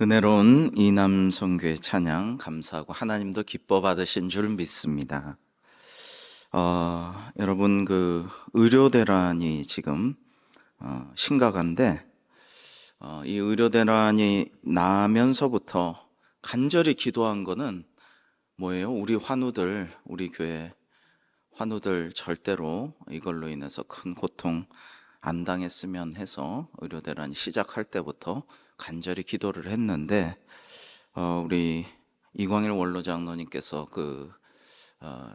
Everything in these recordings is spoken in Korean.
은혜로운 이남성교회 찬양 감사하고 하나님도 기뻐 받으신 줄 믿습니다. 여러분 의료 대란이 지금 심각한데 이 의료 대란이 나면서부터 간절히 기도한 거는 뭐예요? 우리 교회 환우들 절대로 이걸로 인해서 큰 고통 안 당했으면 해서 의료 대란이 시작할 때부터 간절히 기도를 했는데 우리 이광일 원로장로님께서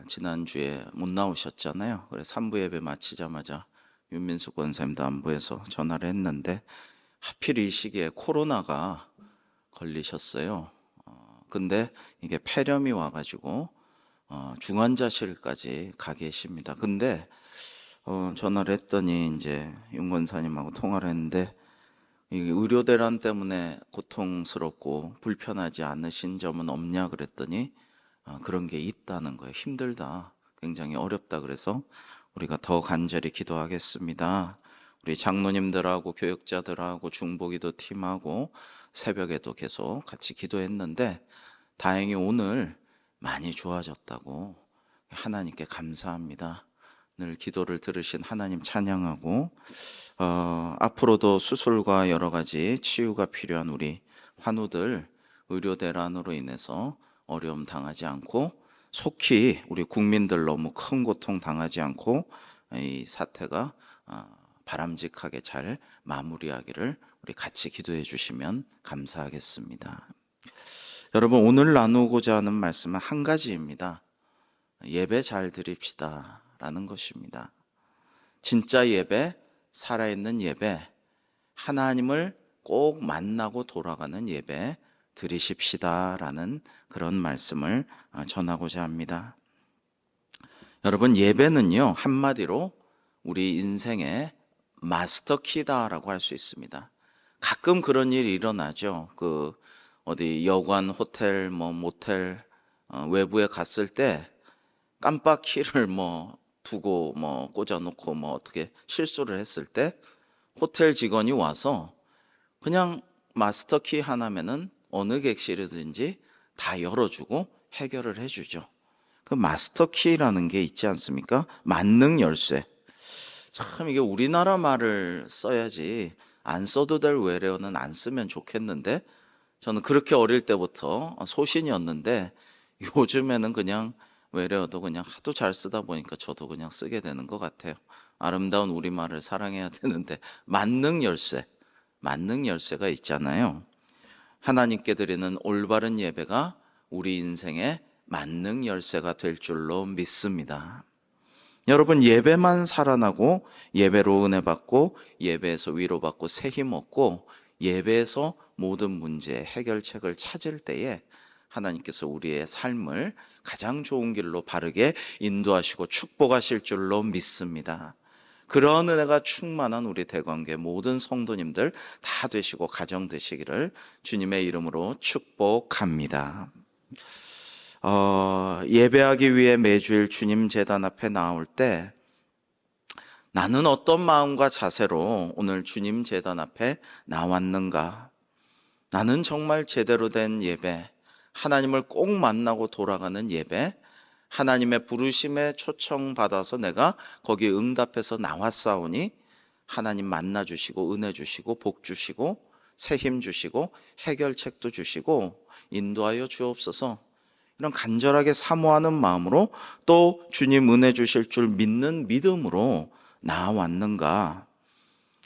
지난주에 못 나오셨잖아요. 그래서 3부 예배 마치자마자 윤민숙 권사님도 안부에서 전화를 했는데 하필 이 시기에 코로나가 걸리셨어요. 근데 이게 폐렴이 와가지고 중환자실까지 가 계십니다. 근데 전화를 했더니 이제 윤 권사님하고 통화를 했는데 이 의료 대란 때문에 고통스럽고 불편하지 않으신 점은 없냐 그랬더니 그런 게 있다는 거예요. 힘들다, 굉장히 어렵다. 그래서 우리가 더 간절히 기도하겠습니다. 우리 장로님들하고 교역자들하고 중보기도 팀하고 새벽에도 계속 같이 기도했는데 다행히 오늘 많이 좋아졌다고, 하나님께 감사합니다. 늘 기도를 들으신 하나님 찬양하고 앞으로도 수술과 여러 가지 치유가 필요한 우리 환우들 의료 대란으로 인해서 어려움 당하지 않고 속히 우리 국민들 너무 큰 고통 당하지 않고 이 사태가 바람직하게 잘 마무리하기를 우리 같이 기도해 주시면 감사하겠습니다. 여러분, 오늘 나누고자 하는 말씀은 한 가지입니다. 예배 잘 드립시다 라는 것입니다. 진짜 예배, 살아있는 예배, 하나님을 꼭 만나고 돌아가는 예배 드리십시다 라는 그런 말씀을 전하고자 합니다. 여러분, 예배는요 한마디로 우리 인생의 마스터키다라고 할 수 있습니다. 가끔 그런 일이 일어나죠. 어디 여관, 호텔, 모텔 외부에 갔을 때 깜빡 키를 두고 꽂아놓고 어떻게 실수를 했을 때 호텔 직원이 와서 그냥 마스터키 하나면은 어느 객실이든지 다 열어주고 해결을 해주죠. 그 마스터키라는 게 있지 않습니까? 만능 열쇠. 참 이게 우리나라 말을 써야지 안 써도 될 외래어는 안 쓰면 좋겠는데, 저는 그렇게 어릴 때부터 소신이었는데 요즘에는 그냥 외래어도 그냥 하도 잘 쓰다 보니까 저도 그냥 쓰게 되는 것 같아요. 아름다운 우리말을 사랑해야 되는데 만능 열쇠가 있잖아요. 하나님께 드리는 올바른 예배가 우리 인생의 만능 열쇠가 될 줄로 믿습니다. 여러분, 예배만 살아나고 예배로 은혜 받고 예배에서 위로받고 새 힘 얻고 예배에서 모든 문제의 해결책을 찾을 때에 하나님께서 우리의 삶을 가장 좋은 길로 바르게 인도하시고 축복하실 줄로 믿습니다. 그런 은혜가 충만한 우리 대관계 모든 성도님들 다 되시고 가정 되시기를 주님의 이름으로 축복합니다. 예배하기 위해 매주일 주님 제단 앞에 나올 때 나는 어떤 마음과 자세로 오늘 주님 제단 앞에 나왔는가? 나는 정말 제대로 된 예배, 하나님을 꼭 만나고 돌아가는 예배, 하나님의 부르심에 초청받아서 내가 거기에 응답해서 나왔사오니 하나님 만나 주시고 은혜 주시고 복 주시고 새 힘 주시고 해결책도 주시고 인도하여 주옵소서. 이런 간절하게 사모하는 마음으로 또 주님 은혜 주실 줄 믿는 믿음으로 나왔는가?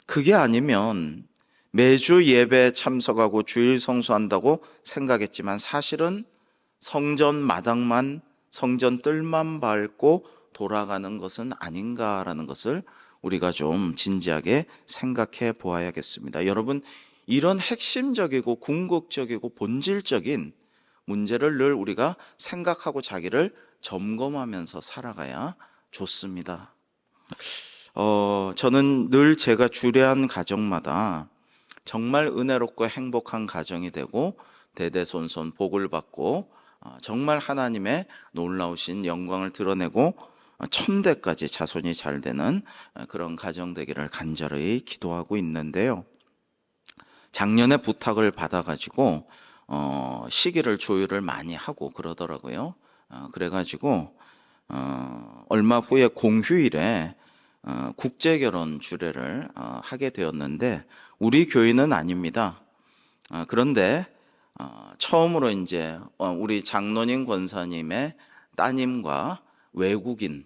그게 아니면 매주 예배에 참석하고 주일 성수한다고 생각했지만 사실은 성전 마당만, 성전 뜰만 밟고 돌아가는 것은 아닌가라는 것을 우리가 좀 진지하게 생각해 보아야겠습니다. 여러분, 이런 핵심적이고 궁극적이고 본질적인 문제를 늘 우리가 생각하고 자기를 점검하면서 살아가야 좋습니다. 저는 늘 제가 주례한 가정마다 정말 은혜롭고 행복한 가정이 되고 대대손손 복을 받고 정말 하나님의 놀라우신 영광을 드러내고 천대까지 자손이 잘 되는 그런 가정 되기를 간절히 기도하고 있는데요. 작년에 부탁을 받아가지고 시기를 조율을 많이 하고 그러더라고요. 그래가지고 얼마 후에 공휴일에 국제결혼 주례를 하게 되었는데 우리 교인은 아닙니다. 그런데 처음으로 이제 우리 장로님 권사님의 따님과 외국인의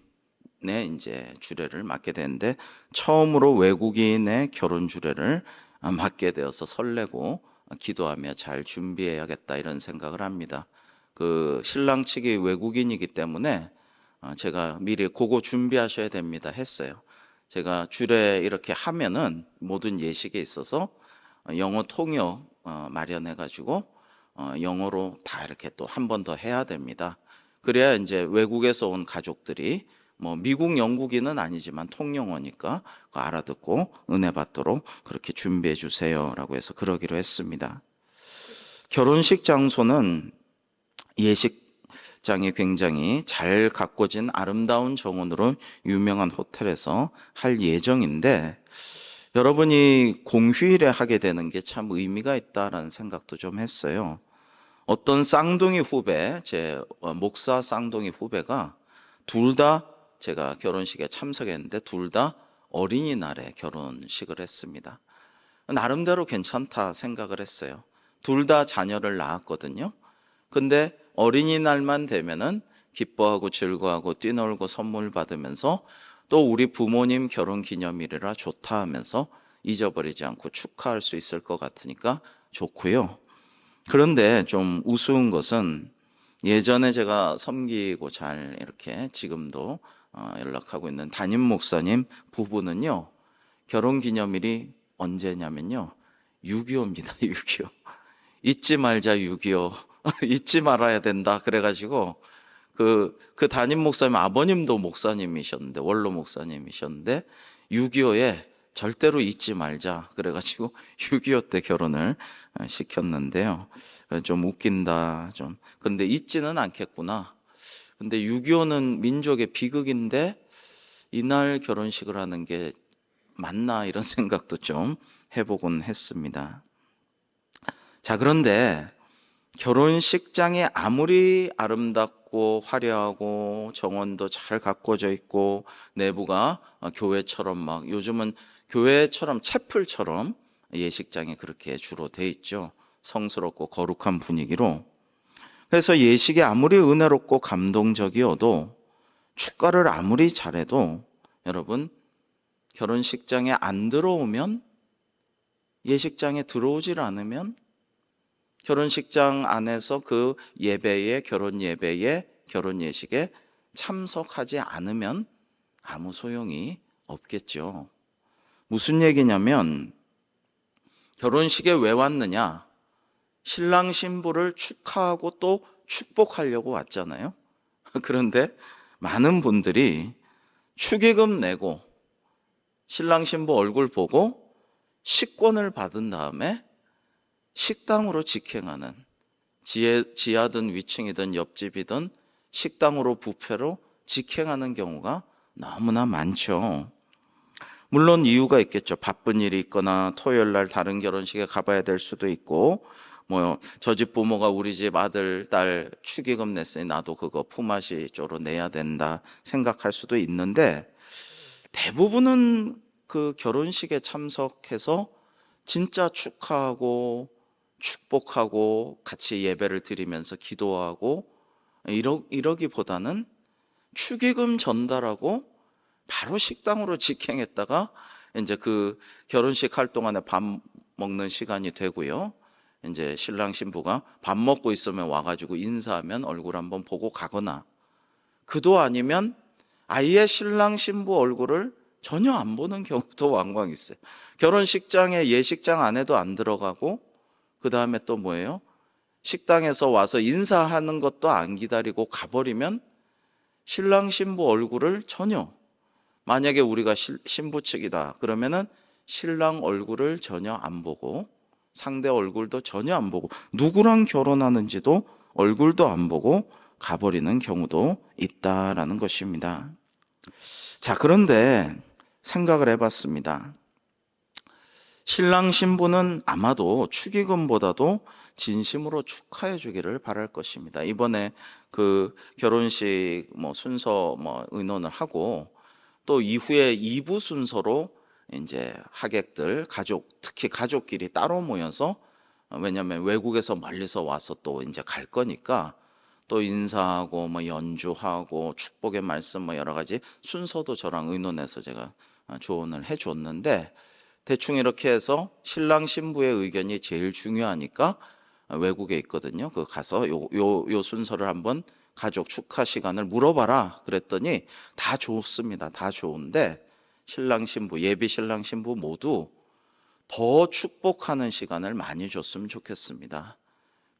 이제 주례를 맡게 되는데 처음으로 외국인의 결혼 주례를 맡게 되어서 설레고 기도하며 잘 준비해야겠다 이런 생각을 합니다. 그 신랑 측이 외국인이기 때문에 제가 미리 그거 준비하셔야 됩니다 했어요. 제가 주례 이렇게 하면은 모든 예식에 있어서 영어 통역 마련해 가지고 영어로 다 이렇게 또 한 번 더 해야 됩니다. 그래야 이제 외국에서 온 가족들이 뭐 미국 영국인은 아니지만 통영어니까 알아듣고 은혜 받도록 그렇게 준비해 주세요라고 해서 그러기로 했습니다. 결혼식 장소는 예식장이 굉장히 잘 가꿔진 아름다운 정원으로 유명한 호텔에서 할 예정인데 여러분이 공휴일에 하게 되는 게 참 의미가 있다라는 생각도 좀 했어요. 어떤 쌍둥이 후배, 제 목사 쌍둥이 후배가 둘 다 제가 결혼식에 참석했는데 둘 다 어린이날에 결혼식을 했습니다. 나름대로 괜찮다 생각을 했어요. 둘 다 자녀를 낳았거든요. 근데 어린이날만 되면은 기뻐하고 즐거워하고 뛰놀고 선물 받으면서 또 우리 부모님 결혼 기념일이라 좋다 하면서 잊어버리지 않고 축하할 수 있을 것 같으니까 좋고요. 그런데 좀 우스운 것은 예전에 제가 섬기고 잘 이렇게 지금도 연락하고 있는 담임 목사님 부부는요, 결혼 기념일이 언제냐면요, 6.25입니다. 6.25. 잊지 말자 6.25. 잊지 말아야 된다. 그래가지고 그 담임 목사님 아버님도 목사님이셨는데 원로 목사님이셨는데 6.25에 절대로 잊지 말자 그래가지고 6.25 때 결혼을 시켰는데요. 좀 웃긴다 좀. 근데 잊지는 않겠구나. 근데 6.25는 민족의 비극인데 이날 결혼식을 하는 게 맞나 이런 생각도 좀 해보곤 했습니다. 자, 그런데 결혼식장이 아무리 아름답고 화려하고 정원도 잘 가꿔져 있고 내부가 교회처럼 막 요즘은 교회처럼 채플처럼 예식장이 그렇게 주로 돼 있죠. 성스럽고 거룩한 분위기로. 그래서 예식이 아무리 은혜롭고 감동적이어도 축가를 아무리 잘해도 여러분 결혼식장에 안 들어오면 예식장에 들어오질 않으면 결혼식장 안에서 그 예배에 결혼 예배에 결혼 예식에 참석하지 않으면 아무 소용이 없겠죠. 무슨 얘기냐면 결혼식에 왜 왔느냐? 신랑 신부를 축하하고 또 축복하려고 왔잖아요. 그런데 많은 분들이 축의금 내고 신랑 신부 얼굴 보고 식권을 받은 다음에 식당으로 직행하는 지하든 위층이든 옆집이든 식당으로 뷔페로 직행하는 경우가 너무나 많죠. 물론 이유가 있겠죠. 바쁜 일이 있거나 토요일 날 다른 결혼식에 가봐야 될 수도 있고 뭐 저 집 부모가 우리 집 아들 딸 축의금 냈으니 나도 그거 품앗이 쪽으로 내야 된다 생각할 수도 있는데 대부분은 그 결혼식에 참석해서 진짜 축하하고 축복하고 같이 예배를 드리면서 기도하고 이러기보다는 축의금 전달하고 바로 식당으로 직행했다가 이제 그 결혼식 할 동안에 밥 먹는 시간이 되고요. 이제 신랑 신부가 밥 먹고 있으면 와가지고 인사하면 얼굴 한번 보고 가거나 그도 아니면 아예 신랑 신부 얼굴을 전혀 안 보는 경우도 왕왕 있어요. 결혼식장에 예식장 안에도 안 들어가고 그 다음에 또 뭐예요? 식당에서 와서 인사하는 것도 안 기다리고 가버리면 신랑 신부 얼굴을 전혀 만약에 우리가 신부 측이다 그러면은 신랑 얼굴을 전혀 안 보고 상대 얼굴도 전혀 안 보고 누구랑 결혼하는지도 얼굴도 안 보고 가버리는 경우도 있다라는 것입니다. 자, 그런데 생각을 해봤습니다. 신랑 신부는 아마도 축의금보다도 진심으로 축하해 주기를 바랄 것입니다. 이번에 그 결혼식 순서 의논을 하고 또 이후에 2부 순서로 이제 하객들, 특히 가족끼리 따로 모여서, 왜냐하면 외국에서 멀리서 와서 또 이제 갈 거니까 또 인사하고 연주하고 축복의 말씀 여러 가지 순서도 저랑 의논해서 제가 조언을 해 줬는데, 대충 이렇게 해서 신랑 신부의 의견이 제일 중요하니까 외국에 있거든요. 그 가서 요 순서를 한번 가족 축하 시간을 물어봐라 그랬더니 다 좋습니다. 다 좋은데 신랑 신부, 예비 신랑 신부 모두 더 축복하는 시간을 많이 줬으면 좋겠습니다.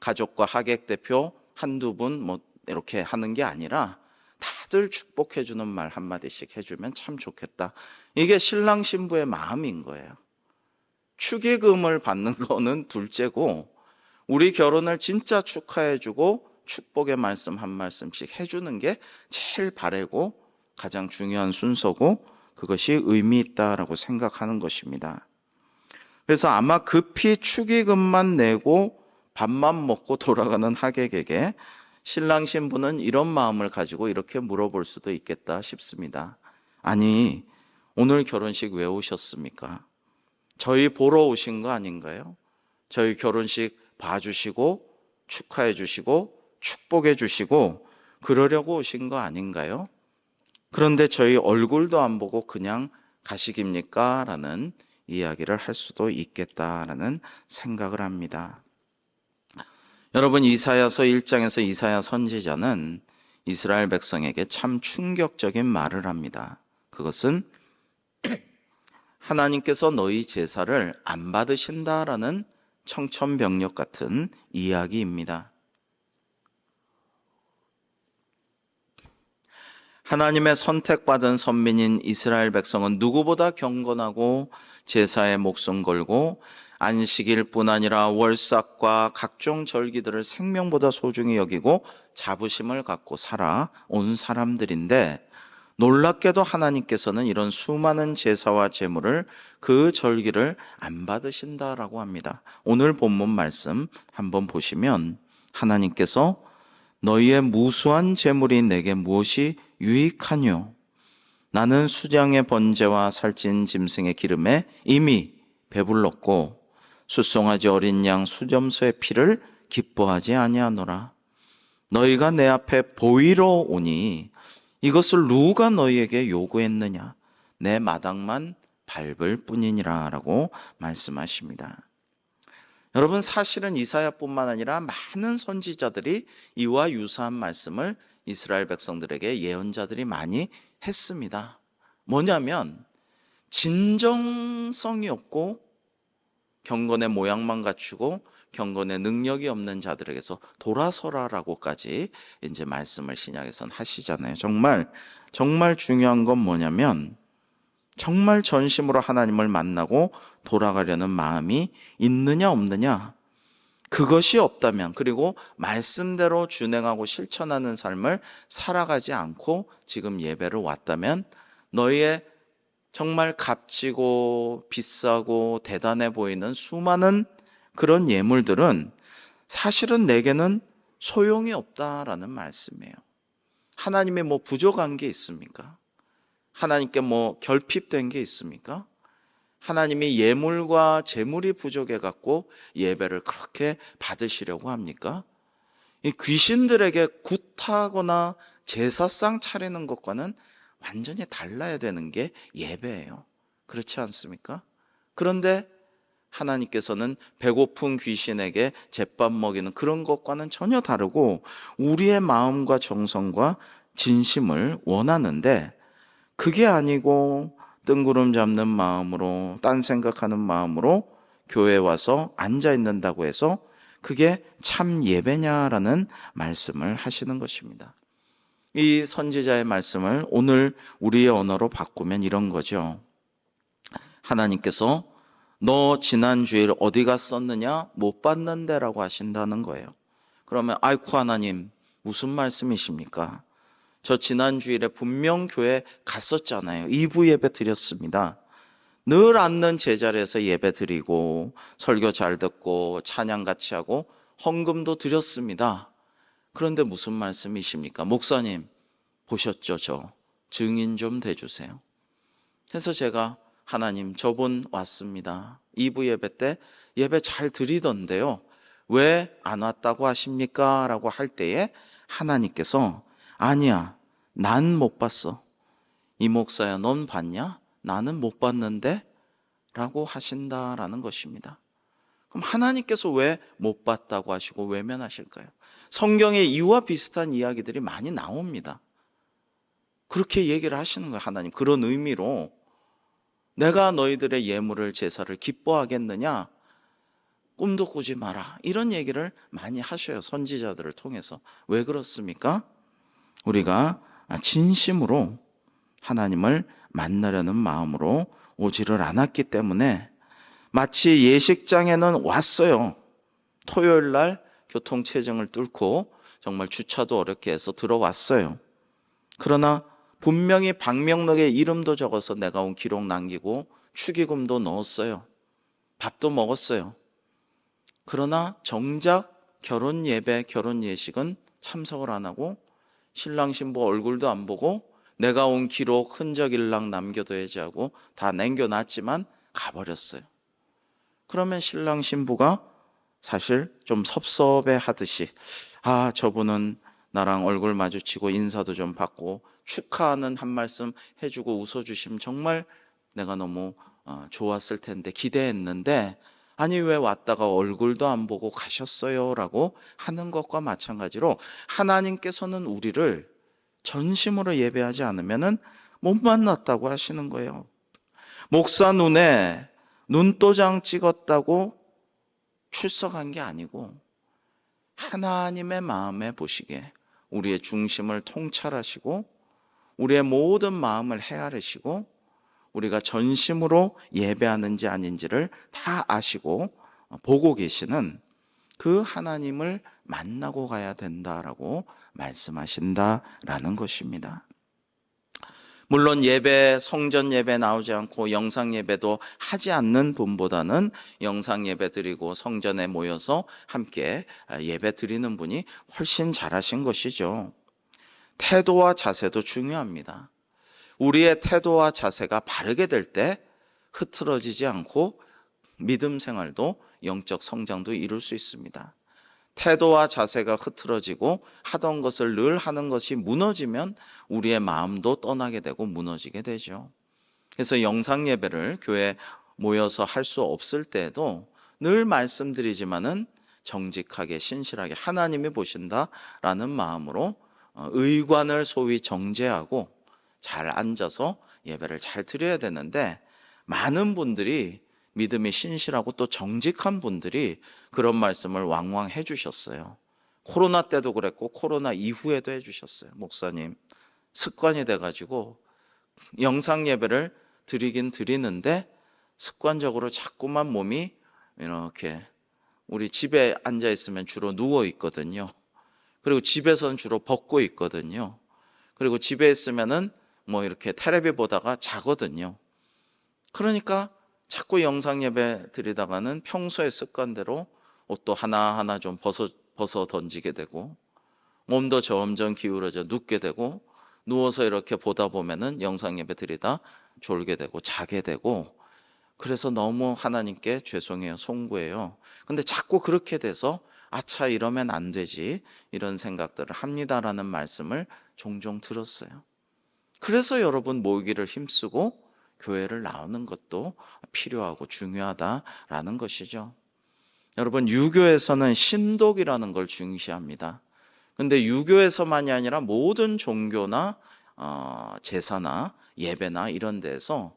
가족과 하객 대표 한두 분 이렇게 하는 게 아니라 다들 축복해 주는 말 한마디씩 해주면 참 좋겠다. 이게 신랑 신부의 마음인 거예요. 축의금을 받는 거는 둘째고, 우리 결혼을 진짜 축하해 주고 축복의 말씀 한 말씀씩 해주는 게 제일 바라고 가장 중요한 순서고, 그것이 의미 있다라고 생각하는 것입니다. 그래서 아마 급히 축의금만 내고 밥만 먹고 돌아가는 하객에게 신랑 신부는 이런 마음을 가지고 이렇게 물어볼 수도 있겠다 싶습니다. 아니, 오늘 결혼식 왜 오셨습니까? 저희 보러 오신 거 아닌가요? 저희 결혼식 봐주시고 축하해 주시고 축복해 주시고 그러려고 오신 거 아닌가요? 그런데 저희 얼굴도 안 보고 그냥 가시깁니까? 라는 이야기를 할 수도 있겠다라는 생각을 합니다. 여러분, 이사야서 1장에서 이사야 선지자는 이스라엘 백성에게 참 충격적인 말을 합니다. 그것은 하나님께서 너희 제사를 안 받으신다라는 청천벽력 같은 이야기입니다. 하나님의 선택받은 선민인 이스라엘 백성은 누구보다 경건하고 제사에 목숨 걸고 안식일 뿐 아니라 월삭과 각종 절기들을 생명보다 소중히 여기고 자부심을 갖고 살아온 사람들인데, 놀랍게도 하나님께서는 이런 수많은 제사와 제물을, 그 절기를 안 받으신다라고 합니다. 오늘 본문 말씀 한번 보시면 하나님께서 너희의 무수한 제물이 내게 무엇이 유익하뇨? 나는 수장의 번제와 살찐 짐승의 기름에 이미 배불렀고 숫송아지 어린 양 수점소의 피를 기뻐하지 아니하노라. 너희가 내 앞에 보이러 오니 이것을 누가 너희에게 요구했느냐? 내 마당만 밟을 뿐이니라 라고 말씀하십니다. 여러분, 사실은 이사야뿐만 아니라 많은 선지자들이 이와 유사한 말씀을 이스라엘 백성들에게 예언자들이 많이 했습니다. 뭐냐면 진정성이 없고 경건의 모양만 갖추고 경건의 능력이 없는 자들에게서 돌아서라라고까지 이제 말씀을 신약에서는 하시잖아요. 정말 중요한 건 뭐냐면 정말 전심으로 하나님을 만나고 돌아가려는 마음이 있느냐 없느냐, 그것이 없다면, 그리고 말씀대로 준행하고 실천하는 삶을 살아가지 않고 지금 예배를 왔다면 너희의 정말 값지고 비싸고 대단해 보이는 수많은 그런 예물들은 사실은 내게는 소용이 없다라는 말씀이에요. 하나님의 부족한 게 있습니까? 하나님께 결핍된 게 있습니까? 하나님이 예물과 재물이 부족해 갖고 예배를 그렇게 받으시려고 합니까? 이 귀신들에게 굿하거나 제사상 차리는 것과는 완전히 달라야 되는 게 예배예요. 그렇지 않습니까? 그런데 하나님께서는 배고픈 귀신에게 잿밥 먹이는 그런 것과는 전혀 다르고 우리의 마음과 정성과 진심을 원하는데, 그게 아니고 뜬구름 잡는 마음으로, 딴 생각하는 마음으로 교회에 와서 앉아 있는다고 해서 그게 참 예배냐라는 말씀을 하시는 것입니다. 이 선지자의 말씀을 오늘 우리의 언어로 바꾸면 이런 거죠. 하나님께서 너 지난 주일 어디 갔었느냐? 못 봤는데 라고 하신다는 거예요. 그러면 아이쿠 하나님 무슨 말씀이십니까? 저 지난 주일에 분명 교회 갔었잖아요. 2부 예배 드렸습니다. 늘 앉는 제자리에서 예배 드리고 설교 잘 듣고 찬양 같이 하고 헌금도 드렸습니다. 그런데 무슨 말씀이십니까? 목사님 보셨죠? 저 증인 좀 대주세요. 그래서 제가 하나님 저분 왔습니다. 2부 예배 때 예배 잘 드리던데요. 왜 안 왔다고 하십니까? 라고 할 때에 하나님께서 아니야, 난 못 봤어. 이 목사야, 넌 봤냐? 나는 못 봤는데? 라고 하신다라는 것입니다. 그럼 하나님께서 왜 못 봤다고 하시고 외면하실까요? 성경에 이와 비슷한 이야기들이 많이 나옵니다. 그렇게 얘기를 하시는 거예요, 하나님. 그런 의미로 내가 너희들의 예물을 제사를 기뻐하겠느냐? 꿈도 꾸지 마라. 이런 얘기를 많이 하셔요, 선지자들을 통해서. 왜 그렇습니까? 우리가 진심으로 하나님을 만나려는 마음으로 오지를 않았기 때문에 마치 예식장에는 왔어요. 토요일 날 교통체증을 뚫고 정말 주차도 어렵게 해서 들어왔어요. 그러나 분명히 방명록에 이름도 적어서 내가 온 기록 남기고 축의금도 넣었어요. 밥도 먹었어요. 그러나 정작 결혼 예배, 결혼 예식은 참석을 안 하고 신랑 신부 얼굴도 안 보고 내가 온 기록 흔적일랑 남겨둬야지 하고 다 남겨놨지만 가버렸어요. 그러면 신랑 신부가 사실 좀 섭섭해 하듯이 저분은 나랑 얼굴 마주치고 인사도 좀 받고 축하하는 한 말씀 해주고 웃어주시면 정말 내가 너무 좋았을 텐데 기대했는데 아니 왜 왔다가 얼굴도 안 보고 가셨어요? 라고 하는 것과 마찬가지로 하나님께서는 우리를 전심으로 예배하지 않으면 못 만났다고 하시는 거예요. 목사 눈에 눈도장 찍었다고 출석한 게 아니고 하나님의 마음에 보시기에 우리의 중심을 통찰하시고 우리의 모든 마음을 헤아리시고 우리가 전심으로 예배하는지 아닌지를 다 아시고 보고 계시는 그 하나님을 만나고 가야 된다라고 말씀하신다라는 것입니다. 물론 예배, 성전 예배 나오지 않고 영상 예배도 하지 않는 분보다는 영상 예배 드리고 성전에 모여서 함께 예배 드리는 분이 훨씬 잘하신 것이죠. 태도와 자세도 중요합니다. 우리의 태도와 자세가 바르게 될 때 흐트러지지 않고 믿음 생활도 영적 성장도 이룰 수 있습니다. 태도와 자세가 흐트러지고 하던 것을 늘 하는 것이 무너지면 우리의 마음도 떠나게 되고 무너지게 되죠. 그래서 영상 예배를 교회에 모여서 할 수 없을 때에도 늘 말씀드리지만은 정직하게 신실하게 하나님이 보신다라는 마음으로 의관을 소위 정제하고 잘 앉아서 예배를 잘 드려야 되는데 많은 분들이 믿음이 신실하고 또 정직한 분들이 그런 말씀을 왕왕 해주셨어요. 코로나 때도 그랬고 코로나 이후에도 해주셨어요. 목사님 습관이 돼가지고 영상 예배를 드리긴 드리는데 습관적으로 자꾸만 몸이 이렇게 우리 집에 앉아 있으면 주로 누워 있거든요. 그리고 집에서는 주로 벗고 있거든요. 그리고 집에 있으면은 뭐 이렇게 텔레비 보다가 자거든요. 그러니까 자꾸 영상 예배 드리다가는 평소의 습관대로 옷도 하나하나 좀 벗어 던지게 되고 몸도 점점 기울어져 눕게 되고 누워서 이렇게 보다 보면은 영상 예배 드리다 졸게 되고 자게 되고 그래서 너무 하나님께 죄송해요, 송구해요. 근데 자꾸 그렇게 돼서 아차 이러면 안 되지 이런 생각들을 합니다라는 말씀을 종종 들었어요. 그래서 여러분 모이기를 힘쓰고 교회를 나오는 것도 필요하고 중요하다라는 것이죠. 여러분 유교에서는 신독이라는 걸 중시합니다. 근데 유교에서만이 아니라 모든 종교나 제사나 예배나 이런 데서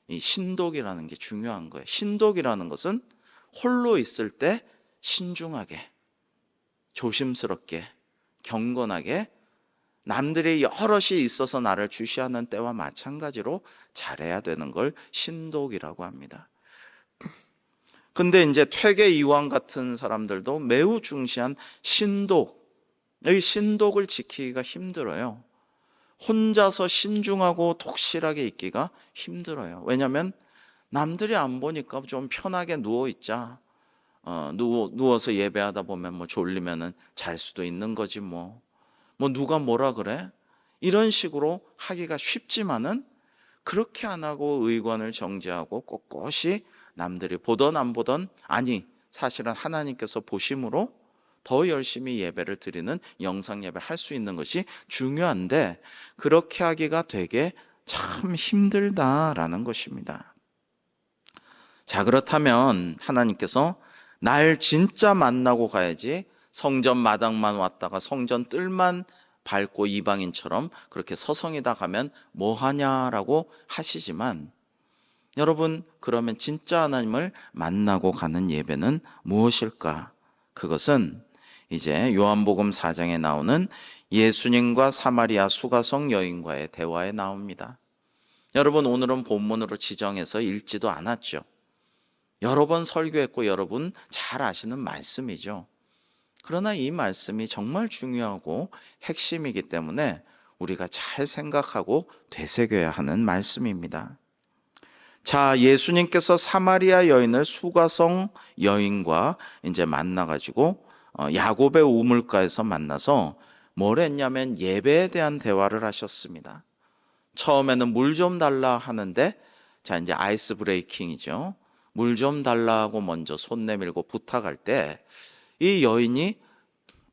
이 신독이라는 게 중요한 거예요. 신독이라는 것은 홀로 있을 때 신중하게 조심스럽게 경건하게 남들이 여럿이 있어서 나를 주시하는 때와 마찬가지로 잘해야 되는 걸 신독이라고 합니다. 근데 이제 퇴계 이황 같은 사람들도 매우 중시한 신독, 이 신독을 지키기가 힘들어요. 혼자서 신중하고 독실하게 있기가 힘들어요. 왜냐하면 남들이 안 보니까 좀 편하게 누워 있자. 누워서 예배하다 보면 뭐 졸리면은 잘 수도 있는 거지 뭐. 누가 뭐라 그래? 이런 식으로 하기가 쉽지만은 그렇게 안 하고 의관을 정지하고 꼿꼿이 남들이 보던 안 보던, 아니 사실은 하나님께서 보심으로 더 열심히 예배를 드리는 영상 예배를 할 수 있는 것이 중요한데, 그렇게 하기가 되게 참 힘들다라는 것입니다. 자, 그렇다면 하나님께서 날 진짜 만나고 가야지 성전 마당만 왔다가 성전 뜰만 밟고 이방인처럼 그렇게 서성이다 가면 뭐하냐라고 하시지만, 여러분, 그러면 진짜 하나님을 만나고 가는 예배는 무엇일까? 그것은 이제 요한복음 4장에 나오는 예수님과 사마리아 수가성 여인과의 대화에 나옵니다. 여러분, 오늘은 본문으로 지정해서 읽지도 않았죠. 여러 번 설교했고 여러분 잘 아시는 말씀이죠. 그러나 이 말씀이 정말 중요하고 핵심이기 때문에 우리가 잘 생각하고 되새겨야 하는 말씀입니다. 자, 예수님께서 사마리아 여인을 수가성 여인과 이제 만나가지고 야곱의 우물가에서 만나서 뭘 했냐면 예배에 대한 대화를 하셨습니다. 처음에는 물 좀 달라 하는데, 자, 이제 아이스 브레이킹이죠. 물 좀 달라고 먼저 손 내밀고 부탁할 때 이 여인이,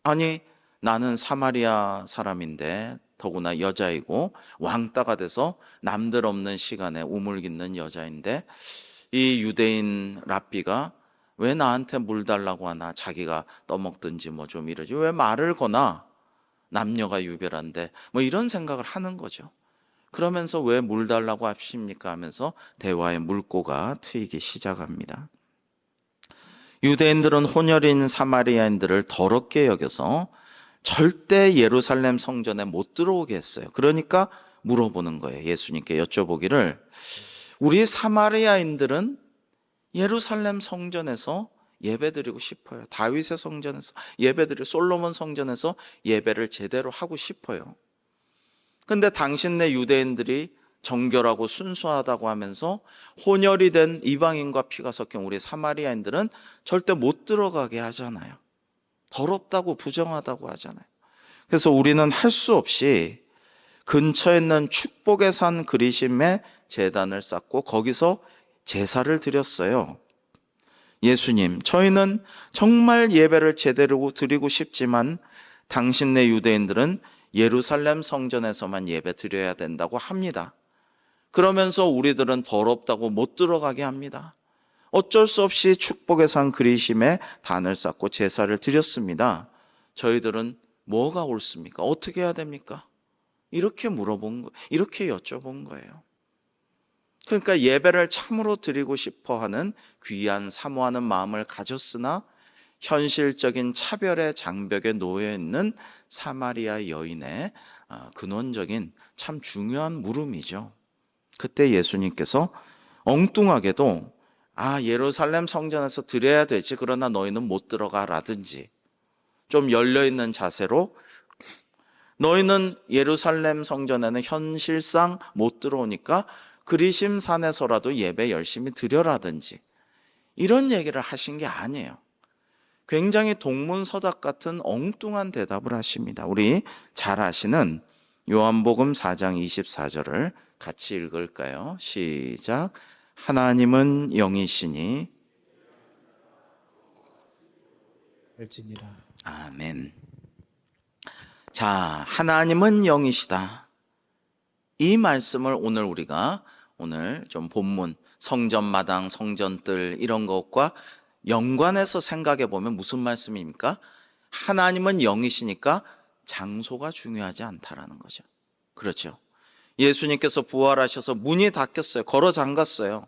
아니 나는 사마리아 사람인데 더구나 여자이고 왕따가 돼서 남들 없는 시간에 우물 깃는 여자인데 이 유대인 랍비가 왜 나한테 물 달라고 하나, 자기가 떠먹든지 뭐 좀 이러지 왜 말을 거나, 남녀가 유별한데 뭐 이런 생각을 하는 거죠. 그러면서 왜 물 달라고 하십니까 하면서 대화의 물꼬가 트이기 시작합니다. 유대인들은 혼혈인 사마리아인들을 더럽게 여겨서 절대 예루살렘 성전에 못 들어오게 했어요. 그러니까 물어보는 거예요. 예수님께 여쭤보기를, 우리 사마리아인들은 예루살렘 성전에서 예배드리고 싶어요. 다윗의 성전에서 예배드리고 솔로몬 성전에서 예배를 제대로 하고 싶어요. 근데 당신네 유대인들이 정결하고 순수하다고 하면서 혼혈이 된 이방인과 피가 섞인 우리 사마리아인들은 절대 못 들어가게 하잖아요. 더럽다고 부정하다고 하잖아요. 그래서 우리는 할 수 없이 근처에 있는 축복의 산 그리심에 제단을 쌓고 거기서 제사를 드렸어요. 예수님, 저희는 정말 예배를 제대로 드리고 싶지만 당신네 유대인들은 예루살렘 성전에서만 예배 드려야 된다고 합니다. 그러면서 우리들은 더럽다고 못 들어가게 합니다. 어쩔 수 없이 축복의 산 그리심에 단을 쌓고 제사를 드렸습니다. 저희들은 뭐가 옳습니까? 어떻게 해야 됩니까? 이렇게 이렇게 여쭤본 거예요. 그러니까 예배를 참으로 드리고 싶어 하는 귀한 사모하는 마음을 가졌으나 현실적인 차별의 장벽에 놓여 있는 사마리아 여인의 근원적인 참 중요한 물음이죠. 그때 예수님께서 엉뚱하게도 예루살렘 성전에서 드려야 되지, 그러나 너희는 못 들어가라든지, 좀 열려있는 자세로 너희는 예루살렘 성전에는 현실상 못 들어오니까 그리심산에서라도 예배 열심히 드려라든지, 이런 얘기를 하신 게 아니에요. 굉장히 동문서답 같은 엉뚱한 대답을 하십니다. 우리 잘 아시는 요한복음 4장 24절을 같이 읽을까요? 시작. 하나님은 영이시니. 아멘. 자, 하나님은 영이시다. 이 말씀을 우리가 좀 본문, 성전마당, 성전뜰 이런 것과 연관해서 생각해 보면 무슨 말씀입니까? 하나님은 영이시니까 장소가 중요하지 않다라는 거죠. 그렇죠. 예수님께서 부활하셔서 문이 닫혔어요. 걸어 잠갔어요.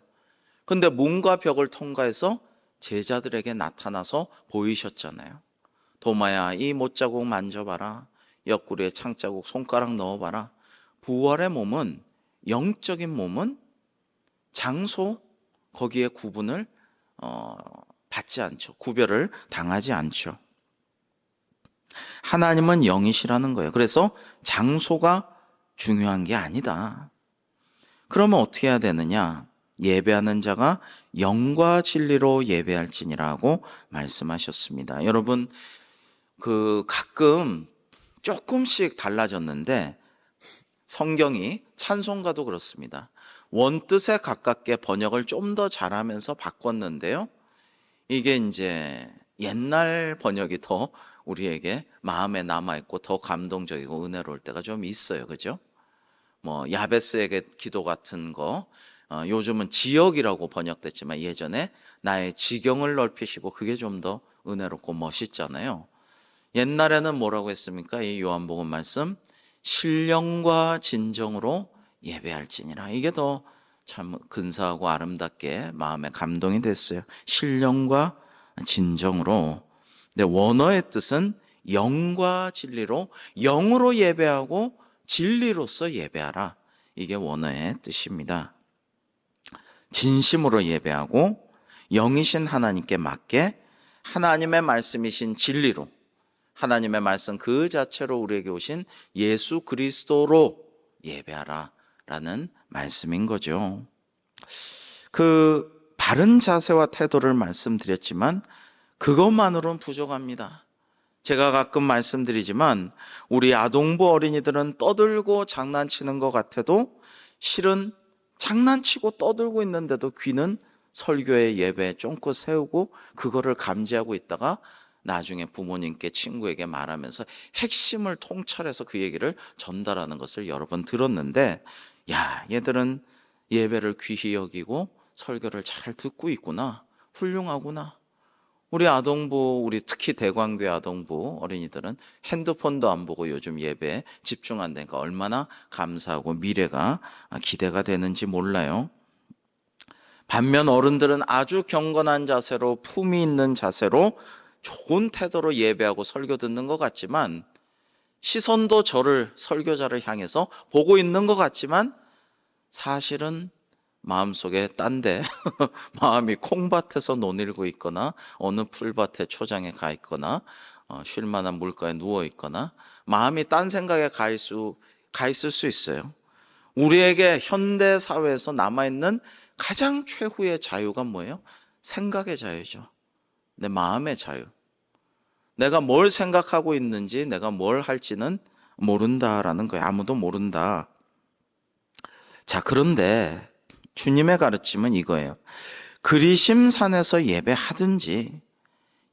근데 문과 벽을 통과해서 제자들에게 나타나서 보이셨잖아요. 도마야, 이 못자국 만져봐라. 옆구리에 창자국 손가락 넣어봐라. 부활의 몸은, 영적인 몸은 장소, 거기에 구분을 받지 않죠. 구별을 당하지 않죠. 하나님은 영이시라는 거예요. 그래서 장소가 중요한 게 아니다. 그러면 어떻게 해야 되느냐? 예배하는 자가 영과 진리로 예배할지니라고 말씀하셨습니다. 여러분, 가끔 조금씩 달라졌는데 성경이 찬송가도 그렇습니다. 원뜻에 가깝게 번역을 좀 더 잘하면서 바꿨는데요. 이게 이제 옛날 번역이 더 우리에게 마음에 남아있고 더 감동적이고 은혜로울 때가 좀 있어요. 그죠? 야베스에게 기도 같은 거, 요즘은 지역이라고 번역됐지만 예전에 나의 지경을 넓히시고, 그게 좀 더 은혜롭고 멋있잖아요. 옛날에는 뭐라고 했습니까? 이 요한복음 말씀, 신령과 진정으로 예배할지니라. 이게 더 참 근사하고 아름답게 마음에 감동이 됐어요. 신령과 진정으로. 근데 원어의 뜻은 영과 진리로, 영으로 예배하고 진리로서 예배하라. 이게 원어의 뜻입니다. 진심으로 예배하고 영이신 하나님께 맞게 하나님의 말씀이신 진리로, 하나님의 말씀 그 자체로 우리에게 오신 예수 그리스도로 예배하라 라는 말씀인 거죠. 바른 자세와 태도를 말씀드렸지만 그것만으로는 부족합니다. 제가 가끔 말씀드리지만 우리 아동부 어린이들은 떠들고 장난치는 것 같아도 실은 장난치고 떠들고 있는데도 귀는 설교의 예배에 쫑긋 세우고 그거를 감지하고 있다가 나중에 부모님께 친구에게 말하면서 핵심을 통찰해서 그 얘기를 전달하는 것을 여러 번 들었는데, 야, 얘들은 예배를 귀히 여기고 설교를 잘 듣고 있구나, 훌륭하구나. 우리 특히 대광교회 아동부 어린이들은 핸드폰도 안 보고 요즘 예배에 집중한다니까 얼마나 감사하고 미래가 기대가 되는지 몰라요. 반면 어른들은 아주 경건한 자세로, 품위 있는 자세로 좋은 태도로 예배하고 설교 듣는 것 같지만, 시선도 설교자를 향해서 보고 있는 것 같지만 사실은 마음속에 딴데 마음이 콩밭에서 논일고 있거나 어느 풀밭에 초장에 가 있거나 쉴 만한 물가에 누워 있거나 마음이 딴 생각에 가 있을 수 있어요. 우리에게 현대 사회에서 남아있는 가장 최후의 자유가 뭐예요? 생각의 자유죠. 내 마음의 자유. 내가 뭘 생각하고 있는지, 내가 뭘 할지는 모른다라는 거예요. 아무도 모른다. 자, 그런데 주님의 가르침은 이거예요. 그리심산에서 예배하든지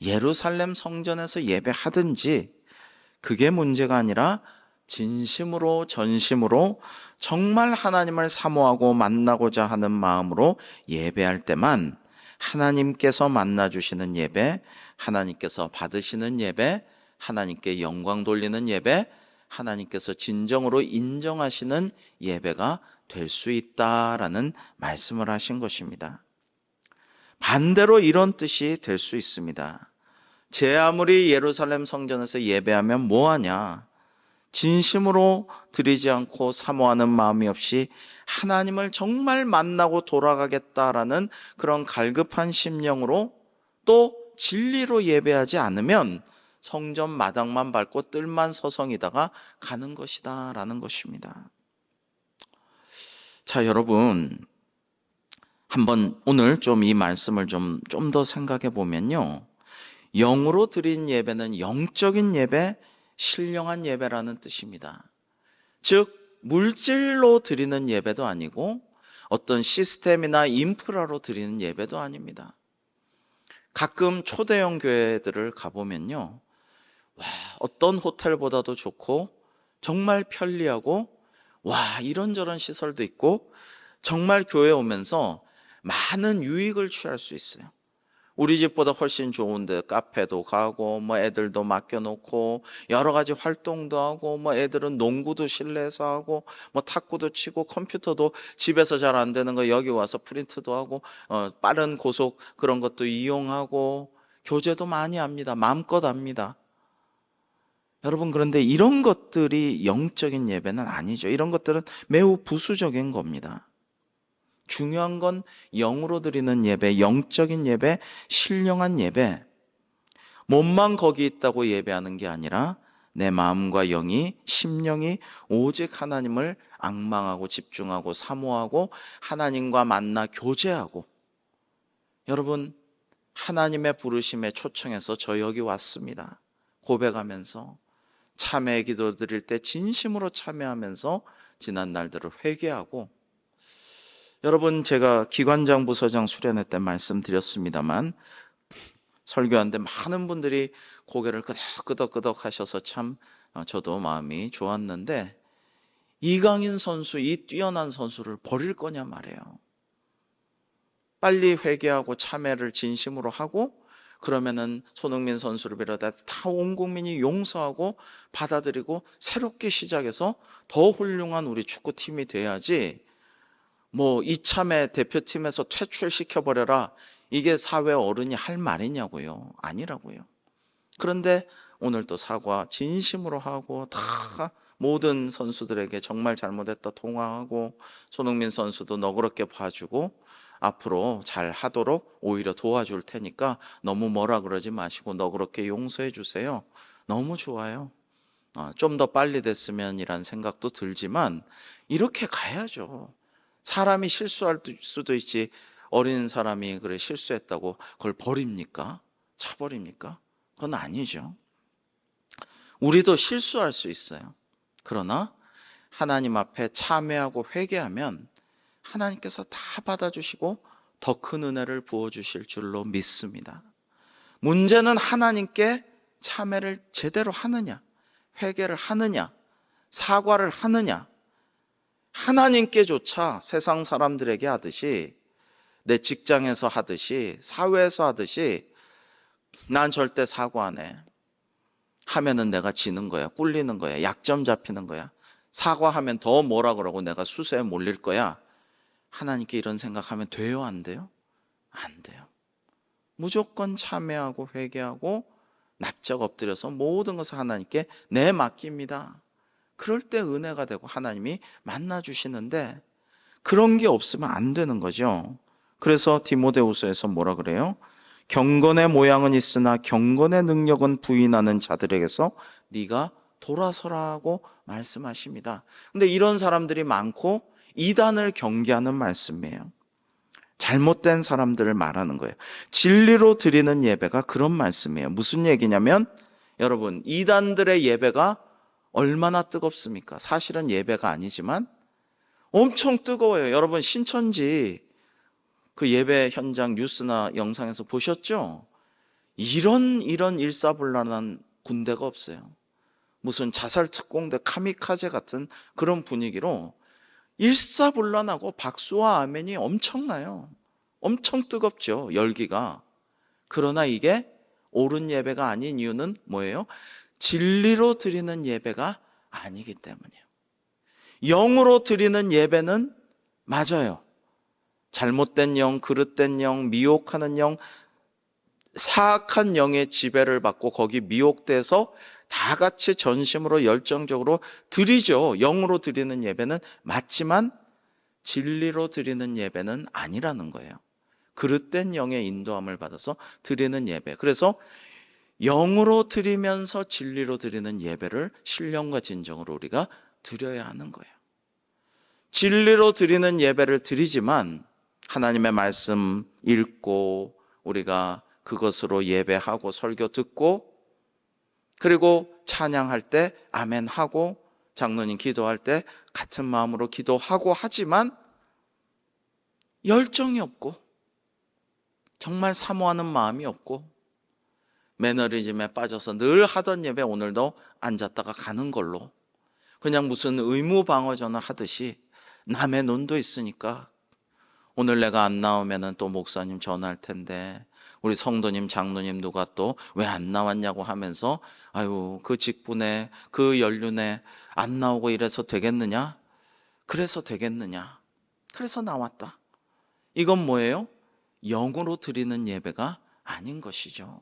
예루살렘 성전에서 예배하든지 그게 문제가 아니라 진심으로 전심으로 정말 하나님을 사모하고 만나고자 하는 마음으로 예배할 때만 하나님께서 만나주시는 예배, 하나님께서 받으시는 예배, 하나님께 영광 돌리는 예배, 하나님께서 진정으로 인정하시는 예배가 될 수 있다라는 말씀을 하신 것입니다. 반대로 이런 뜻이 될 수 있습니다. 제 아무리 예루살렘 성전에서 예배하면 뭐하냐? 진심으로 드리지 않고 사모하는 마음이 없이 하나님을 정말 만나고 돌아가겠다라는 그런 갈급한 심령으로 또 진리로 예배하지 않으면 성전 마당만 밟고 뜰만 서성이다가 가는 것이다 라는 것입니다. 자, 여러분, 한번 오늘 좀 이 말씀을 좀 더 생각해 보면요, 영으로 드린 예배는 영적인 예배, 신령한 예배라는 뜻입니다. 즉 물질로 드리는 예배도 아니고 어떤 시스템이나 인프라로 드리는 예배도 아닙니다. 가끔 초대형 교회들을 가보면요, 어떤 호텔보다도 좋고 정말 편리하고 이런저런 시설도 있고 정말 교회 오면서 많은 유익을 취할 수 있어요. 우리 집보다 훨씬 좋은데 카페도 가고 애들도 맡겨놓고 여러 가지 활동도 하고 애들은 농구도 실내에서 하고 탁구도 치고 컴퓨터도 집에서 잘 안 되는 거 여기 와서 프린트도 하고 빠른 고속 그런 것도 이용하고 교제도 많이 합니다. 마음껏 합니다. 여러분, 그런데 이런 것들이 영적인 예배는 아니죠. 이런 것들은 매우 부수적인 겁니다. 중요한 건 영으로 드리는 예배, 영적인 예배, 신령한 예배. 몸만 거기 있다고 예배하는 게 아니라 내 마음과 영이, 심령이 오직 하나님을 앙망하고 집중하고 사모하고 하나님과 만나 교제하고. 여러분, 하나님의 부르심에 초청해서 저 여기 왔습니다. 고백하면서 참회 기도 드릴 때 진심으로 참회하면서 지난 날들을 회개하고. 여러분, 제가 기관장 부서장 수련회 때 말씀드렸습니다만 설교하는데 많은 분들이 고개를 끄덕끄덕 하셔서 참 저도 마음이 좋았는데, 이강인 선수, 이 뛰어난 선수를 버릴 거냐 말이에요. 빨리 회개하고 참회를 진심으로 하고, 그러면은 손흥민 선수를 비롯해 다 온 국민이 용서하고 받아들이고 새롭게 시작해서 더 훌륭한 우리 축구팀이 돼야지, 뭐 이참에 대표팀에서 퇴출시켜버려라, 이게 사회 어른이 할 말이냐고요. 아니라고요. 그런데 오늘 또 사과 진심으로 하고 다 모든 선수들에게 정말 잘못했다 통화하고, 손흥민 선수도 너그럽게 봐주고 앞으로 잘 하도록 오히려 도와줄 테니까 너무 뭐라 그러지 마시고 너그럽게 용서해 주세요. 너무 좋아요. 좀 더 빨리 됐으면 이란 생각도 들지만 이렇게 가야죠. 사람이 실수할 수도 있지, 어린 사람이 그래 실수했다고 그걸 버립니까? 차버립니까? 그건 아니죠. 우리도 실수할 수 있어요. 그러나 하나님 앞에 참회하고 회개하면 하나님께서 다 받아주시고 더 큰 은혜를 부어주실 줄로 믿습니다. 문제는 하나님께 참회를 제대로 하느냐, 회개를 하느냐, 사과를 하느냐. 하나님께조차 세상 사람들에게 하듯이, 내 직장에서 하듯이, 사회에서 하듯이 난 절대 사과 안 해 하면은 내가 지는 거야, 꿀리는 거야, 약점 잡히는 거야. 사과하면 더 뭐라 그러고 내가 수세에 몰릴 거야. 하나님께 이런 생각하면 돼요, 안 돼요? 안 돼요. 무조건 참회하고 회개하고 납작 엎드려서 모든 것을 하나님께 내맡깁니다. 그럴 때 은혜가 되고 하나님이 만나주시는데, 그런 게 없으면 안 되는 거죠. 그래서 디모데후서에서 뭐라 그래요? 경건의 모양은 있으나 경건의 능력은 부인하는 자들에게서 네가 돌아서라고 말씀하십니다. 근데 이런 사람들이 많고 이단을 경계하는 말씀이에요. 잘못된 사람들을 말하는 거예요. 진리로 드리는 예배가 그런 말씀이에요. 무슨 얘기냐면, 여러분, 이단들의 예배가 얼마나 뜨겁습니까? 사실은 예배가 아니지만 엄청 뜨거워요. 여러분, 신천지 그 예배 현장 뉴스나 영상에서 보셨죠? 이런 일사불란한 군대가 없어요. 무슨 자살 특공대 카미카제 같은 그런 분위기로 일사불란하고 박수와 아멘이 엄청나요. 엄청 뜨겁죠, 열기가. 그러나 이게 옳은 예배가 아닌 이유는 뭐예요? 진리로 드리는 예배가 아니기 때문이에요. 영으로 드리는 예배는 맞아요. 잘못된 영, 그릇된 영, 미혹하는 영, 사악한 영의 지배를 받고 거기 미혹돼서 다 같이 전심으로 열정적으로 드리죠. 영으로 드리는 예배는 맞지만 진리로 드리는 예배는 아니라는 거예요. 그릇된 영의 인도함을 받아서 드리는 예배. 그래서 영으로 드리면서 진리로 드리는 예배를 신령과 진정으로 우리가 드려야 하는 거예요. 진리로 드리는 예배를 드리지만 하나님의 말씀 읽고 우리가 그것으로 예배하고 설교 듣고, 그리고 찬양할 때 아멘하고 장로님 기도할 때 같은 마음으로 기도하고 하지만 열정이 없고 정말 사모하는 마음이 없고 매너리즘에 빠져서 늘 하던 예배 오늘도 앉았다가 가는 걸로, 그냥 무슨 의무방어전을 하듯이 남의 눈도 있으니까 오늘 내가 안 나오면은 또 목사님 전화할 텐데 우리 성도님 장로님 누가 또 왜 안 나왔냐고 하면서 아유 그 직분에 그 연륜에 안 나오고 이래서 되겠느냐? 그래서 되겠느냐? 그래서 나왔다. 이건 뭐예요? 영으로 드리는 예배가 아닌 것이죠.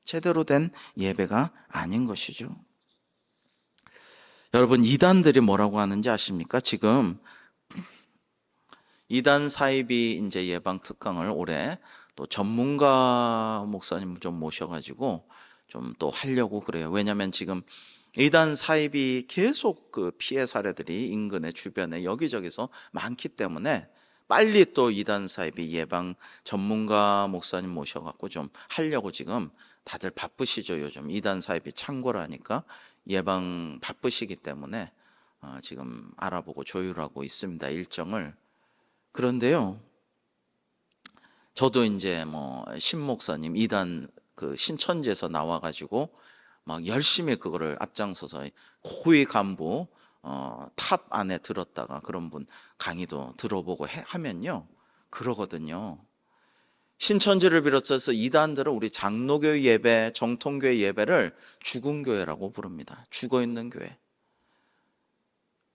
제대로 된 예배가 아닌 것이죠. 여러분, 이단들이 뭐라고 하는지 아십니까? 지금 이단 사이비 이제 예방 특강을 올해 또 전문가 목사님 좀 모셔가지고 좀 또 하려고 그래요. 왜냐하면 지금 이단 사입이 계속 그 피해 사례들이 인근의 주변에 여기저기서 많기 때문에 빨리 또 이단 사입이 예방 전문가 목사님 모셔갖고 좀 하려고 지금 다들 바쁘시죠. 요즘 이단 사입이 창궐하니까 예방 바쁘시기 때문에 지금 알아보고 조율하고 있습니다, 일정을. 그런데요, 저도 이제 뭐 신 목사님 이단 그 신천지에서 나와가지고 막 열심히 그거를 앞장서서 고위 간부 탑 안에 들었다가 그런 분 강의도 들어보고 하면요, 그러거든요. 신천지를 비롯해서 이단들은 우리 장로교 예배, 정통교회 예배를 죽은 교회라고 부릅니다. 죽어있는 교회.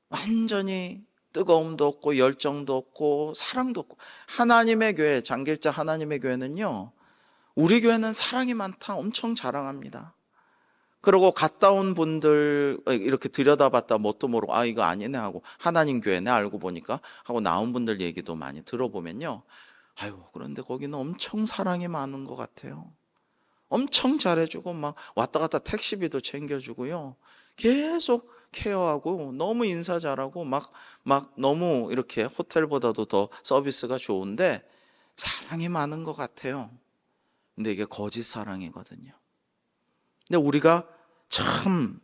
완전히 뜨거움도 없고 열정도 없고 사랑도 없고. 하나님의 교회, 장길자 하나님의 교회는요, 우리 교회는 사랑이 많다 엄청 자랑합니다. 그리고 갔다 온 분들 이렇게 들여다봤다 뭣도 모르고 이거 아니네 하고 하나님 교회네 알고 보니까 하고 나온 분들 얘기도 많이 들어보면요, 그런데 거기는 엄청 사랑이 많은 것 같아요. 엄청 잘해주고 막 왔다 갔다 택시비도 챙겨주고요, 계속 케어하고 너무 인사 잘하고 막 너무 이렇게 호텔보다도 더 서비스가 좋은데 사랑이 많은 것 같아요. 근데 이게 거짓 사랑이거든요. 근데 우리가 참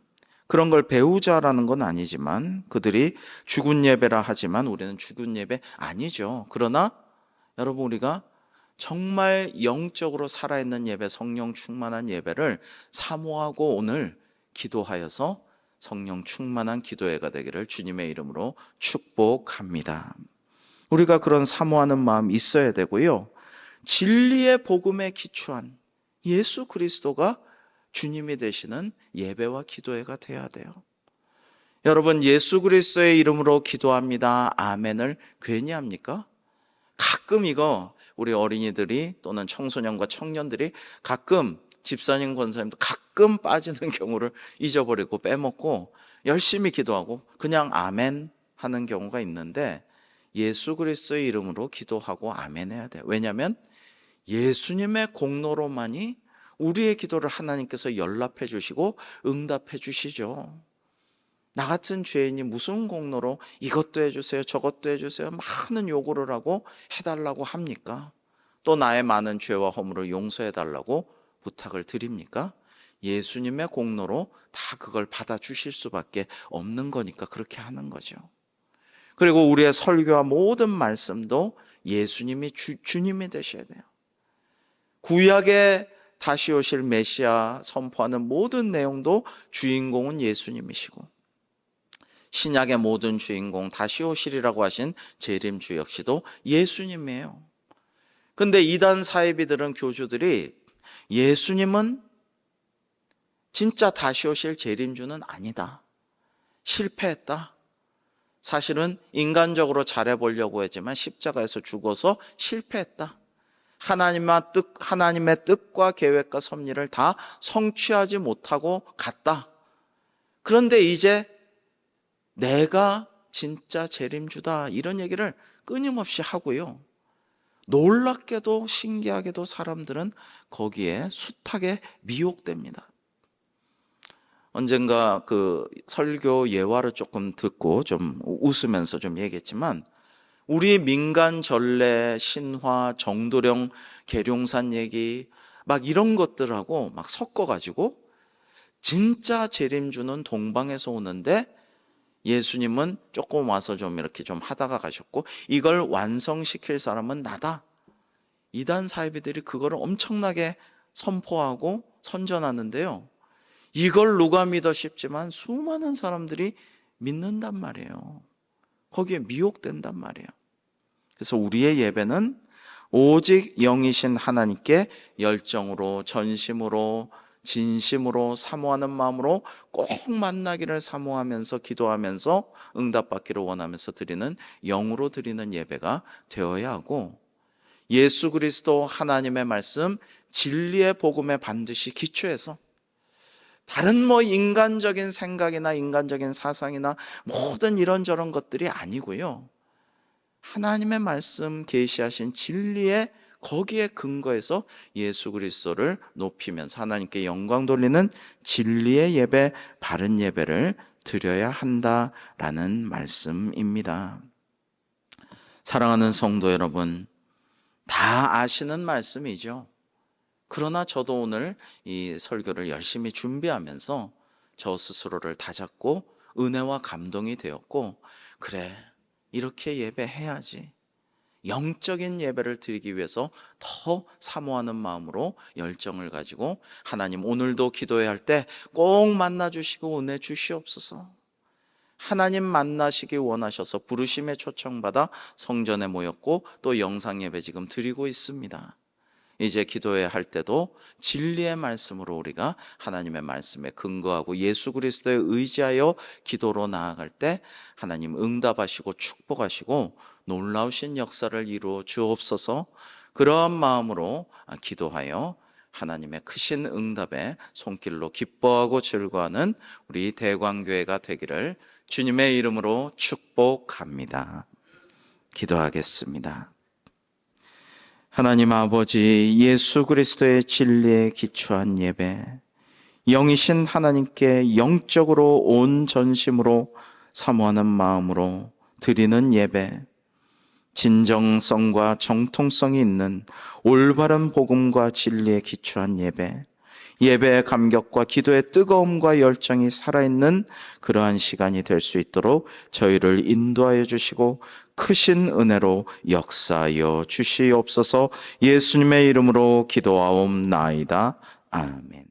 그런 걸 배우자라는 건 아니지만, 그들이 죽은 예배라 하지만 우리는 죽은 예배 아니죠. 그러나 여러분, 우리가 정말 영적으로 살아있는 예배, 성령 충만한 예배를 사모하고 오늘 기도하여서 성령 충만한 기도회가 되기를 주님의 이름으로 축복합니다. 우리가 그런 사모하는 마음 있어야 되고요, 진리의 복음에 기초한 예수 그리스도가 주님이 되시는 예배와 기도회가 돼야 돼요. 여러분, 예수 그리스도의 이름으로 기도합니다, 아멘을 괜히 합니까? 가끔 이거 우리 어린이들이 또는 청소년과 청년들이 가끔, 집사님 권사님도 가끔 빠지는 경우를 잊어버리고 빼먹고 열심히 기도하고 그냥 아멘 하는 경우가 있는데, 예수 그리스도의 이름으로 기도하고 아멘 해야 돼요. 왜냐하면 예수님의 공로로만이 우리의 기도를 하나님께서 연락해 주시고 응답해 주시죠. 나 같은 죄인이 무슨 공로로 이것도 해주세요 저것도 해주세요 많은 요구를 하고 해달라고 합니까? 또 나의 많은 죄와 허물을 용서해 달라고 부탁을 드립니까? 예수님의 공로로 다 그걸 받아주실 수밖에 없는 거니까 그렇게 하는 거죠. 그리고 우리의 설교와 모든 말씀도 예수님이 주님이 되셔야 돼요. 구약에 다시 오실 메시아 선포하는 모든 내용도 주인공은 예수님이시고, 신약의 모든 주인공 다시 오시리라고 하신 재림주 역시도 예수님이에요. 근데 이단 사이비들은, 교주들이 예수님은 진짜 다시 오실 재림주는 아니다, 실패했다, 사실은 인간적으로 잘해보려고 했지만 십자가에서 죽어서 실패했다, 하나님의 뜻과 계획과 섭리를 다 성취하지 못하고 갔다. 그런데 이제 내가 진짜 재림주다, 이런 얘기를 끊임없이 하고요, 놀랍게도 신기하게도 사람들은 거기에 숱하게 미혹됩니다. 언젠가 그 설교 예화를 조금 듣고 좀 웃으면서 좀 얘기했지만, 우리 민간 전래, 신화, 정도령, 계룡산 얘기 막 이런 것들하고 막 섞어가지고 진짜 재림주는 동방에서 오는데 예수님은 조금 와서 좀 이렇게 좀 하다가 가셨고 이걸 완성시킬 사람은 나다. 이단 사이비들이 그거를 엄청나게 선포하고 선전하는데요, 이걸 누가 믿어 싶지만 수많은 사람들이 믿는단 말이에요. 거기에 미혹된단 말이에요. 그래서 우리의 예배는 오직 영이신 하나님께 열정으로, 전심으로, 진심으로, 사모하는 마음으로 꼭 만나기를 사모하면서 기도하면서 응답받기를 원하면서 드리는, 영으로 드리는 예배가 되어야 하고, 예수 그리스도 하나님의 말씀, 진리의 복음에 반드시 기초해서 다른 뭐 인간적인 생각이나 인간적인 사상이나 모든 이런저런 것들이 아니고요, 하나님의 말씀 계시하신 진리의 거기에 근거해서 예수 그리스도를 높이면서 하나님께 영광 돌리는 진리의 예배, 바른 예배를 드려야 한다라는 말씀입니다. 사랑하는 성도 여러분, 다 아시는 말씀이죠. 그러나 저도 오늘 이 설교를 열심히 준비하면서 저 스스로를 다잡고 은혜와 감동이 되었고, 그래, 이렇게 예배해야지. 영적인 예배를 드리기 위해서 더 사모하는 마음으로 열정을 가지고 하나님, 오늘도 기도해야 할 때 꼭 만나주시고 은혜 주시옵소서. 하나님 만나시기 원하셔서 부르심에 초청받아 성전에 모였고 또 영상 예배 지금 드리고 있습니다. 이제 기도해야 할 때도 진리의 말씀으로 우리가 하나님의 말씀에 근거하고 예수 그리스도에 의지하여 기도로 나아갈 때 하나님 응답하시고 축복하시고 놀라우신 역사를 이루어 주옵소서. 그러한 마음으로 기도하여 하나님의 크신 응답에 손길로 기뻐하고 즐거워하는 우리 대광교회가 되기를 주님의 이름으로 축복합니다. 기도하겠습니다. 하나님 아버지, 예수 그리스도의 진리에 기초한 예배, 영이신 하나님께 영적으로 온 전심으로 사모하는 마음으로 드리는 예배, 진정성과 정통성이 있는 올바른 복음과 진리에 기초한 예배, 예배의 감격과 기도의 뜨거움과 열정이 살아있는 그러한 시간이 될 수 있도록 저희를 인도하여 주시고 크신 은혜로 역사하여 주시옵소서. 예수님의 이름으로 기도하옵나이다. 아멘.